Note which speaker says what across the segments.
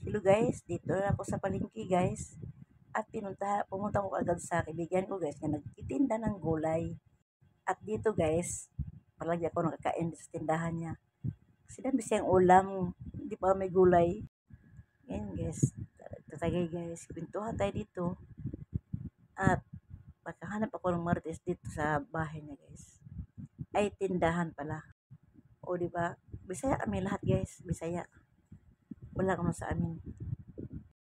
Speaker 1: Hello guys, dito na ako sa palengke guys. At pumunta ko agad sa kaibigan ko guys na nagtitinda ng gulay. At dito guys, palagi ako nakakain sa tindahan niya. Kasi dami siyang ulam, hindi pa may gulay. Ngayon guys, tatagay guys, pintuhan tayo dito. At pagkahanap ako ng Martes dito sa bahay niya guys. Ay tindahan pala. O di ba? Bisaya kami lahat guys, Bisaya. Wala ano sa amin.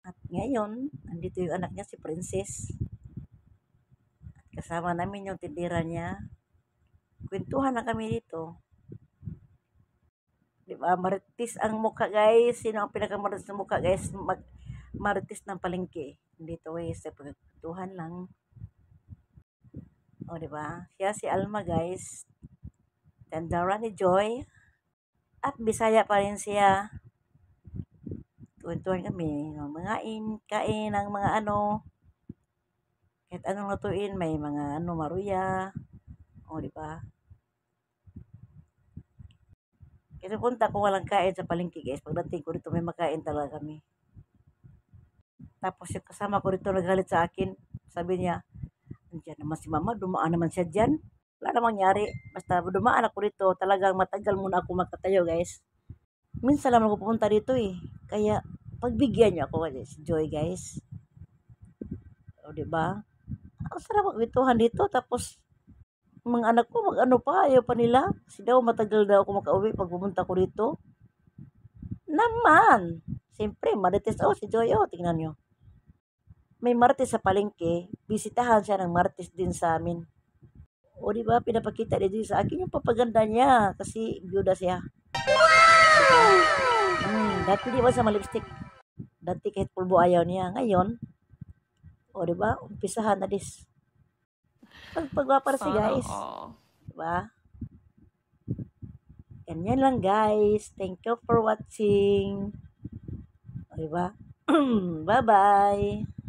Speaker 1: At ngayon, andito yung anak niya si Princess. At kasama namin yung tindera niya. Kwentuhan na kami dito. Di ba? Marites ang mukha guys. Sino ang pinakamarites ng mukha guys? Marites ng palengke. Dito guys, sa pagkwentuhan lang. O di ba? Siya si Alma guys. Tandara ni Joy. At Bisaya pa rin siya. Kwentuhan kami, mga kain ng mga ano, kahit anong lutuin, may mga ano, maruya, o di ba? Kasi punta ko walang kain sa palengke guys, pagdating ko dito may makain talaga kami. Tapos yung kasama ko dito nagalit sa akin, sabi niya, andiyan naman si mama, dumaan naman siya dyan. Wala namang nyari, basta dumaan ako dito, talagang matagal muna ako magtatayo guys. Minsan lang ako pupunta dito eh, kaya pagbigyan niyo ako guys, Joy guys. O di ba? Ang sarap magkwentuhan dito tapos mga anak ko mag-ano pa, ayaw pa nila. Kasi daw matagal daw ako makauwi pag pumunta ko dito. Naman! Siyempre, Marites. Oh, si Joy, oh, tingnan nyo. May Martes sa palengke. Bisitahan siya ng Martes din sa amin. O, di ba? Pinapakita din sa akin yung papaganda niya. Kasi byuda siya. Dati di ba sa malipstick? Dati kahit pulbo ayaw niya. Ngayon, o, di ba? Umpisahan na dis. Pagwapa na si guys. Diba? Ganyan lang guys. Thank you for watching. O, diba? Bye-bye.